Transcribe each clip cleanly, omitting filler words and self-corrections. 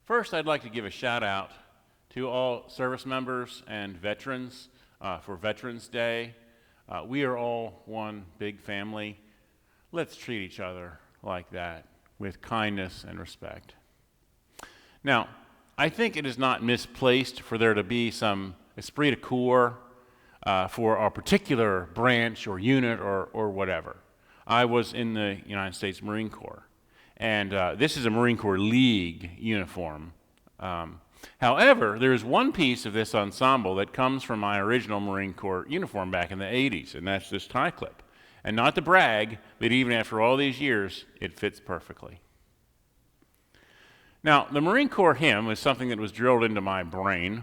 First, I'd like to give a shout out to all service members and veterans for Veterans Day. We are all one big family. Let's treat each other like that with kindness and respect. Now, I think it is not misplaced for there to be some esprit de corps for a particular branch or unit or whatever. I was in the United States Marine Corps, and this is a Marine Corps League uniform. However, there is one piece of this ensemble that comes from my original Marine Corps uniform back in the 80s, and that's this tie clip. And not to brag, but even after all these years, it fits perfectly. Now, the Marine Corps hymn is something that was drilled into my brain,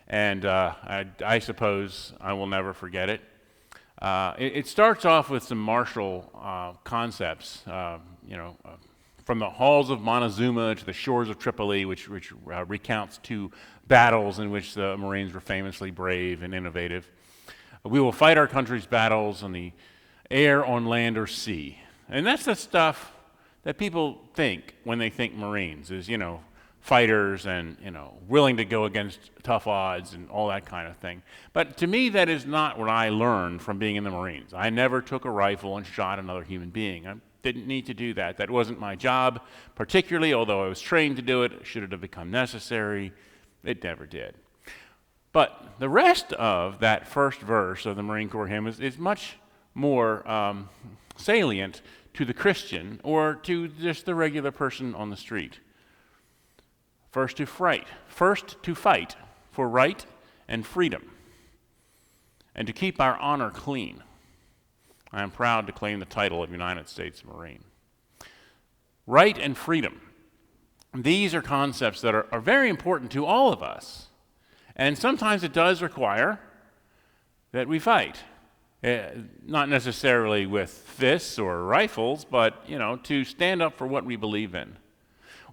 and I suppose I will never forget it. It starts off with some martial concepts, from the halls of Montezuma to the shores of Tripoli, which recounts two battles in which the Marines were famously brave and innovative. We will fight our country's battles on the air, on land, or sea. And that's the stuff that people think when they think Marines, is, fighters and, willing to go against tough odds and all that kind of thing. But to me, that is not what I learned from being in the Marines. I never took a rifle and shot another human being. I didn't need to do that. That wasn't my job, particularly, although I was trained to do it. Should it have become necessary? It never did. But the rest of that first verse of the Marine Corps hymn is much more salient to the Christian or to just the regular person on the street. First to fight for right and freedom, and to keep our honor clean. I am proud to claim the title of United States Marine. Right and freedom. These are concepts that are very important to all of us. And sometimes it does require that we fight. Not necessarily with fists or rifles, but, to stand up for what we believe in.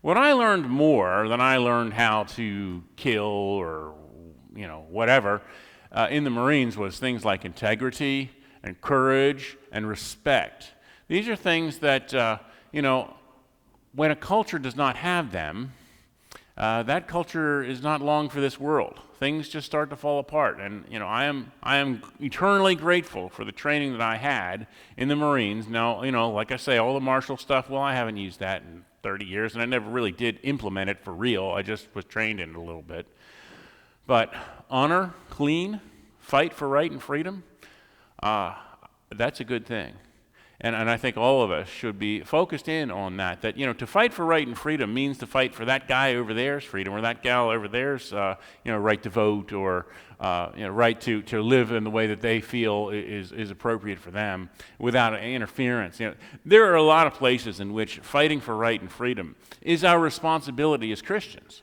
What I learned more than I learned how to kill or, whatever, in the Marines was things like integrity and courage and respect. These are things that, when a culture does not have them, that culture is not long for this world. Things just start to fall apart. And, I am eternally grateful for the training that I had in the Marines. Now, like I say, all the martial stuff, well, I haven't used that in 30 years, and I never really did implement it for real. I just was trained in it a little bit. But honor, clean, fight for right and freedom, that's a good thing. And I think all of us should be focused in on that, to fight for right and freedom means to fight for that guy over there's freedom, or that gal over there's, right to vote, or, right to live in the way that they feel is appropriate for them without interference. There are a lot of places in which fighting for right and freedom is our responsibility as Christians.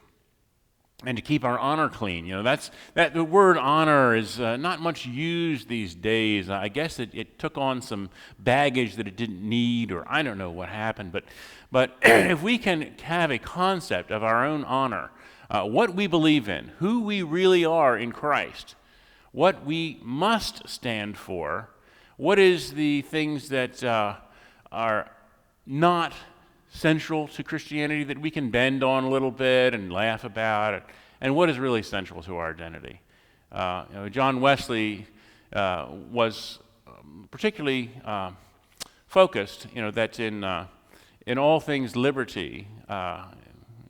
And to keep our honor clean. The word honor is not much used these days. I guess it took on some baggage that it didn't need, or I don't know what happened. But if we can have a concept of our own honor, what we believe in, who we really are in Christ, what we must stand for, what is the things that are not central to Christianity that we can bend on a little bit and laugh about it, and what is really central to our identity. John Wesley was particularly focused, that in all things liberty,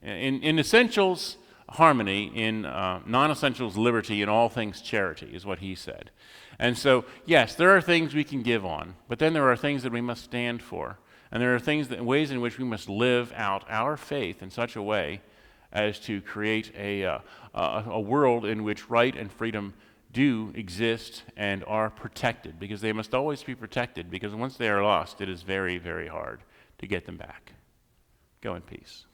in essentials harmony, in non-essentials liberty, in all things charity, is what he said. And so, yes, there are things we can give on, but then there are things that we must stand for. And there are ways in which we must live out our faith in such a way as to create a world in which right and freedom do exist and are protected, because they must always be protected, because once they are lost, it is very, very hard to get them back. Go in peace.